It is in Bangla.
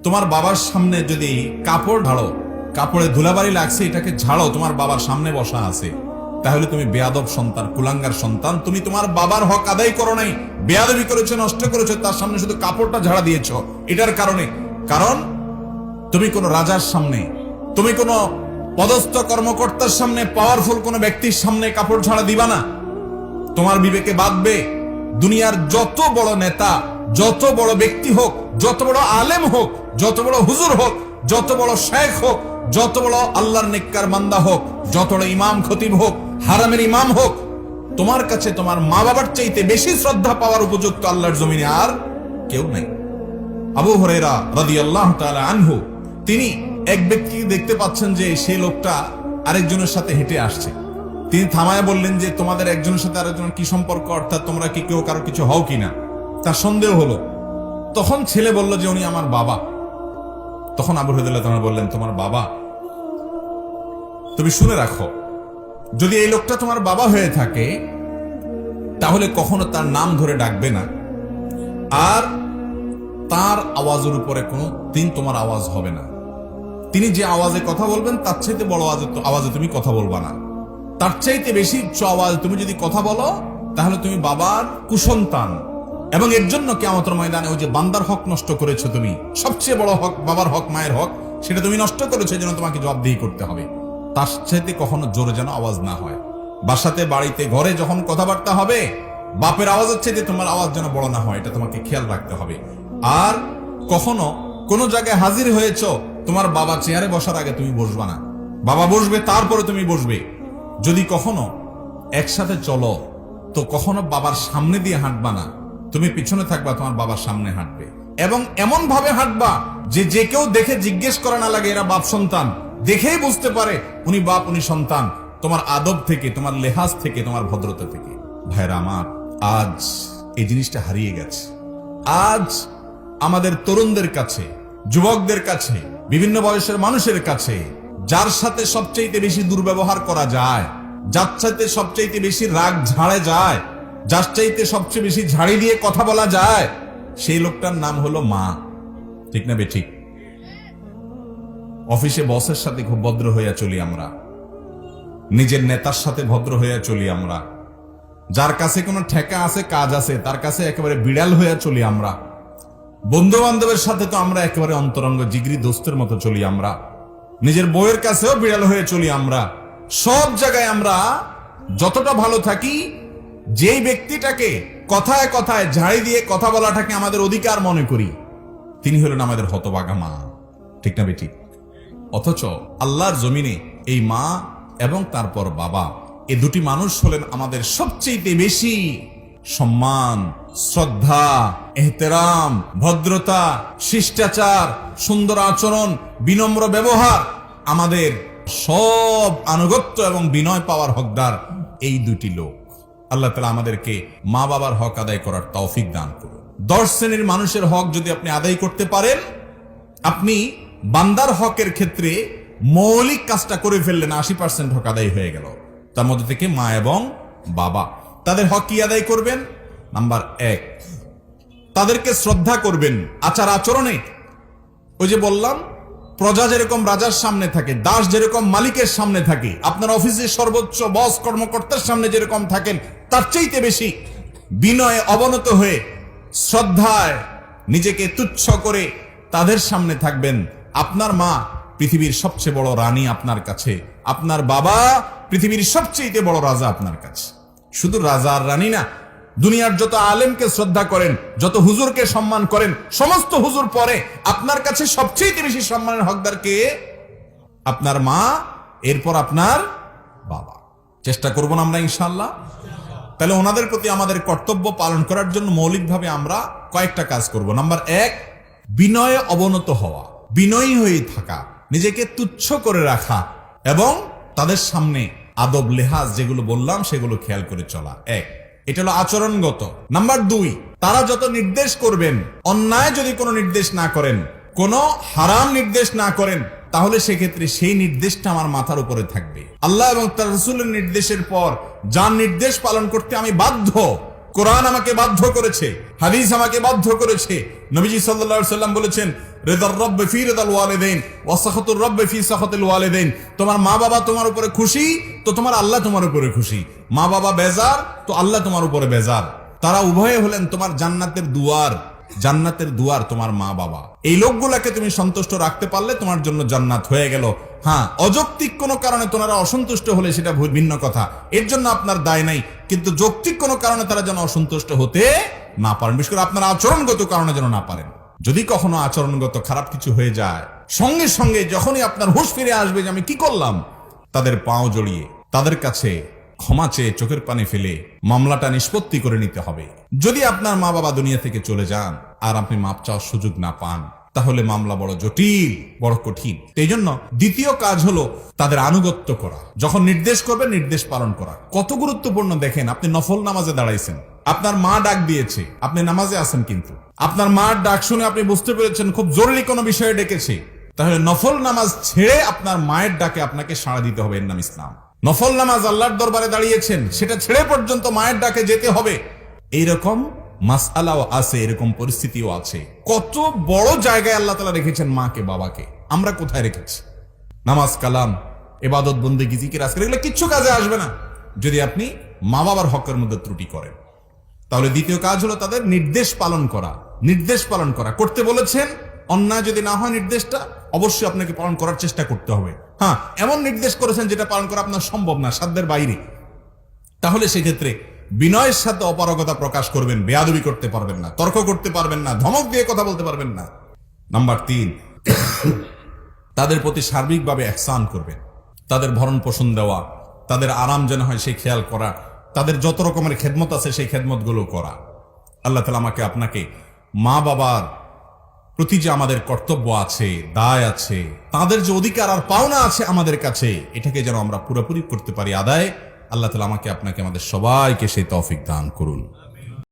তোমার বাবার সামনে যদি কাপড় ঝাড়ো, কাপড়ে ধুলাবাড়ি লাগছে, এটাকে ঝাড়ো, তোমার বাবার সামনে বসা আছে, তাহলে তুমি বেয়াদব সন্তান, কুলাঙ্গার সন্তান। তুমি তোমার বাবার হক আদায় করো নাই, বেয়াদবি করেছো, নষ্ট করেছো, তার সামনে শুধু কাপড়টা ঝাড়া দিয়েছো। এটার কারণে, কারণ তুমি কোন রাজার সামনে, তুমি কোন পদস্থ কর্মকর্তার সামনে, পাওয়ারফুল কোন ব্যক্তির সামনে কাপড় ঝাড়া দিবা না। তোমার বিবেকে বাঁধবে, দুনিয়ার যত বড় নেতা, যত বড় ব্যক্তি হোক, যত বড় আলেম হোক, যত বড় হুজুর হোক, যত বড় শেখ হোক, যত বড় আল্লাহর নেককার বান্দা হোক, যত বড় ইমাম খতিব হোক, হারামের ইমাম হোক, তোমার কাছে তোমার মা বাবার চাইতে বেশি শ্রদ্ধা পাওয়ার উপযুক্ত আল্লাহর জমিনে আর কেউ নাই। আবু হুরায়রা রাদিয়াল্লাহু তাআলা আনহু, তিনি এক ব্যক্তিকে দেখতে পাচ্ছেন যে সেই লোকটা আরেকজনের সাথে হেঁটে আসছে। তিনি থামায় বললেন যে তোমাদের একজনের সাথে আরেকজনের কি সম্পর্ক, অর্থাৎ তোমরা কি কেউ কারো কিছু হও কিনা। তার সন্দেহ হলো। তখন ছেলে বলল যে উনি আমার বাবা। তখন আবু হুরায়রা বললেন, তোমার বাবা? তুমি শুনে রাখো, যদি এই লোকটা তোমার বাবা হয়ে থাকে তাহলে কখনো তার নাম ধরে ডাকবে না, আর তার আওয়াজের উপরে কোনো দিন তোমার আওয়াজ হবে না। তিনি যে আওয়াজে কথা বলবেন তার চাইতে বড় আওয়াজে তুমি কথা বলবা না। তার চাইতে বেশি উচ্চ আওয়াজ তুমি যদি কথা বলো তাহলে তুমি বাবার কুসন্তান, এবং এর জন্য কিয়ামতের ময়দানে ওই যে বান্দার হক নষ্ট করেছো তুমি, সবচেয়ে বড় হক, বাবার হক, মায়ের হক, সেটা তুমি নষ্ট করেছো, যেন তোমাকে জবাবদিহি করতে হবে। তার চাইতে কখনো জোরে যেন আওয়াজ না হয়। বাসাতে, বাড়িতে, ঘরে যখন কথাবার্তা হবে, বাপের আওয়াজের চাইতে তোমার আওয়াজ যেন বড় না হয়, এটা তোমাকে খেয়াল রাখতে হবে। আর কখনো কোনো জায়গায় হাজির হয়েছো, তোমার বাবা চেয়ারে বসার আগে তুমি বসবা না, বাবা বসবে তারপরে তুমি বসবে। যদি কখনো একসাথে চলো তো কখনো বাবার সামনে দিয়ে হাঁটবা না, তুমি পিছনে থাকবা, তোমার বাবার সামনে হাঁটবে, এবং এমন ভাবে হাঁটবা যে যে কেউ দেখে জিজ্ঞেস করা না লাগে এরা বাপ সন্তান, দেখেই বুঝতে পারে উনি বাপ, উনি সন্তান। তোমার আদব থেকে, তোমার লেহাজ থেকে, তোমার ভদ্রতা থেকে। ভাইরা আমার, আজ এই জিনিসটা হারিয়ে গেছে। আজ আমাদের তরুণদের কাছে, যুবকদের কাছে, বিভিন্ন বয়সের মানুষের কাছে যার সাথে সবচাইতে বেশি দুর্ব্যবহার করা যায়, যার সাথে সবচাইতে বেশি রাগ ঝাড়ে যায়, যার চাইতে সবচেয়ে বেশি ঝাড়ি দিয়ে কথা বলা যায়, সেই লোকটার নাম হলো মা। ঠিক না বেঠিক? অফিসে বসের সাথে খুব ভদ্র হইয়া চলি আমরা, নিজের নেতার সাথে ভদ্র হইয়া চলি আমরা, যার কাছে কোনো ঠেকা আছে, কাজ আছে, তার কাছে একেবারে বিড়াল হইয়া চলি আমরা, বন্ধু বান্ধবের সাথে তো আমরা একেবারে অন্তরঙ্গ জিগরি দোস্তের মতো চলি আমরা, নিজের বউয়ের কাছেও বিড়াল হয়ে চলি আমরা। সব জায়গায় আমরা যতটা ভালো থাকি, যেই ব্যক্তিটাকে কথায় কথায় ঝাড়ি দিয়ে কথা বলাটাকে আমাদের অধিকার মনে করি, তিনি হলেন আমাদের হতভাগা মা। ঠিক না বেটি? অথচ আল্লাহর জমিনে এই মা এবং তারপর বাবা, এই দুটি মানুষ হলেন আমাদের সবচেয়ে বেশি সম্মান, শ্রদ্ধা, এহতেরাম, ভদ্রতা, শিষ্টাচার, সুন্দর আচরণ, বিনম্র ব্যবহার, আমাদের সব আনুগত্য এবং বিনয় পাওয়ার হকদার এই দুটি লোক। আল্লাহ তাআলা আমাদেরকে মা বাবার হক আদায় করার তৌফিক দান করুন। 10 শ্রেণীর মানুষের হক যদি আপনি আদায় করতে পারেন, আপনি বান্দার হকের ক্ষেত্রে মৌলিক কাজটা করে ফেললেন, 80% হক আদায় হয়ে গেল। তার মধ্যে থেকে মা এবং বাবা, তাদের হক কি আদায় করবেন? নাম্বার 1, তাদেরকে শ্রদ্ধা করবেন আচার আচরণে। ওই যে বললাম, প্রজা যেরকম রাজার সামনে থাকে, দাস যেরকম মালিকের সামনে থাকে, আপনার অফিসের সর্বোচ্চ বস কর্মকর্তার সামনে যেরকম থাকেন, তার চাইতে বেশি বিনয়ে অবনত হয়ে, শ্রদ্ধায় নিজেকে তুচ্ছ করে তাদের সামনে থাকবেন। আপনার মা পৃথিবীর সবচেয়ে বড় রানী আপনার কাছে, আপনার বাবা পৃথিবীর সবচেয়ে বড় রাজা আপনার কাছে। শুধু রাজা আর রানী না, দুনিয়ার যত আলেমকে শ্রদ্ধা করেন, যত হুজুরকে সম্মান করেন, সমস্ত হুজুর পরে আপনার কাছে সবচেয়ে বেশি সম্মানের হকদার কে? আপনার মা, এরপর আপনার বাবা। চেষ্টা করব না আমরা ইনশাআল্লাহ? তাহলে ওনাদের প্রতি আমাদের কর্তব্য পালন করার জন্য মৌলিকভাবে আমরা কয়েকটা কাজ করব। নাম্বার 1, বিনয়ে অবনত হওয়া, বিনয়ী হয়ে থাকা, নিজেকে তুচ্ছ করে রাখা, এবং তাদের সামনে আদব লেহাজ যেগুলো বললাম সেগুলো খেয়াল করে চলা। 1, এটা হলো আচরণগত। নাম্বার 2, তারা যত নির্দেশ করবেন, অন্যায় যদি কোনো নির্দেশ না করেন, কোনো হারাম নির্দেশ না করেন, তাহলে সেক্ষেত্রে সেই নির্দেশটা আমার মাথার উপরে থাকবে। আল্লাহ এবং তার রাসূলের নির্দেশের পর যার নির্দেশ পালন করতে আমি বাধ্য, কোরআন আমাকে বাধ্য করেছে, হাদিস আমাকে বাধ্য করেছে। নবীজি সাল্লাল্লাহু আলাইহি সাল্লাম বলেছেন, রিদার রব্ব ফি রিদাল ওয়ালিদাইন ওয়া সাখাতুর রব্ব ফি সাখাতিল ওয়ালিদাইন। তোমার মা বাবা তোমার উপরে খুশি তো তোমার আল্লাহ তোমার উপরে খুশি, মা বাবা বেজার তো আল্লাহ তোমার উপরে বেজার। তারা উভয়ে হলেন তোমার জান্নাতের দুয়ার, জান্নাতের দুয়ার তোমার মা বাবা। এই লোকগুলাকে তুমি সন্তুষ্ট রাখতে পারলে তোমার জন্য জান্নাত হয়ে গেল। হ্যাঁ, অযৌক্তিক কোনো কারণে তোনারা অসন্তুষ্ট হলে সেটা ভিন্ন কথা, এর জন্য আপনার দায় নাই। কিন্তু যৌক্তিক কোনো কারণে তারা যেন অসন্তুষ্ট হতে না পারেন, বিশেষ করে আপনার আচরণগত কারণে যেন না পারেন। যদি কখনো আচরণগত খারাপ কিছু হয়ে যায়, সঙ্গে সঙ্গে যখনই আপনার হুঁশ ফিরে আসবে যে আমি কি করলাম, তাদের পাও জড়িয়ে তাদের কাছে ক্ষমা চেয়ে চোখের পানি ফেলে মামলাটা নিষ্পত্তি করে নিতে হবে। যদি আপনার মা বাবা দুনিয়া থেকে চলে যান আর আপনি মাপ চাওয়ার সুযোগ না পান, তাহলে মামলা বড় জটিল, বড় কঠিন। এই জন্য দ্বিতীয় কাজ হলো তাদের আনুগত্য করা। যখন নির্দেশ করবে নির্দেশ পালন করা। কত গুরুত্বপূর্ণ দেখেন, আপনি নফল নামাজে দাঁড়াইছেন, আপনার মা ডাক দিয়েছে, আপনি নামাজে আছেন, কিন্তু আপনার মার ডাক শুনে আপনি বুঝতে পেরেছেন খুব জরুরি কোনো বিষয়ে ডেকেছে, তাহলে নফল নামাজ ছেড়ে আপনার মায়ের ডাকে আপনাকে সাড়া দিতে হবে। এর নাম ইসলাম। নফল নামাজ আল্লাহর দরবারে দাঁড়িয়েছেন, সেটা ছেড়ে পর্যন্ত মায়ের ডাকে যেতে হবে। এইরকম মাসআলাও আছে, এরকম পরিস্থিতিও আছে। কত বড় জায়গায় আল্লাহ তাআলা রেখেছেন মাকে বাবাকে, আমরা কোথায় রেখেছি? নামাজ, কালাম, ইবাদত, বন্দেগী, জিকির, আজকার এগুলো কিচ্ছু কাজে আসবে না যদি আপনি মা বাবার হকের মধ্যে ত্রুটি করেন। তাহলে দ্বিতীয় কাজ হলো তাদের নির্দেশ পালন করা। নির্দেশ পালন করা করতে বলেছেন, অন্যায় যদি না হয় নির্দেশটা অবশ্যই আপনাকে পালন করার চেষ্টা করতে হবে। হ্যাঁ, এমন নির্দেশ করেছেন যেটা পালন করা আপনার সম্ভব না, সাধ্যের বাইরে, তাহলে সেক্ষেত্রে বিনয়ের সাথে অপারগতা প্রকাশ করবেন, বেয়াদবি করতে পারবেন না, তর্ক করতে পারবেন না, ধমক দিয়ে কথা বলতে পারবেন না। নাম্বার 3, তাদের প্রতি সার্বিকভাবে ইহসান করবেন। তাদের ভরণ পোষণ দেওয়া, তাদের আরাম যেন হয় সেই খেয়াল করা, তাদের যত রকমের খেদমত আছে সেই খেদমতগুলো করা। আল্লাহ তাআলা আমাকে আপনাকে মা বাবার প্রতি যে আমাদের কর্তব্য আছে, দায় আছে, তাদের যে অধিকার আর পাওনা আছে আমাদের কাছে, এটাকে যেন আমরা পুরোপুরি করতে পারি আদায়। আল্লাহ তাআলা আমাকে আপনাকে আমাদের সবাইকে সেই তৌফিক দান করুন।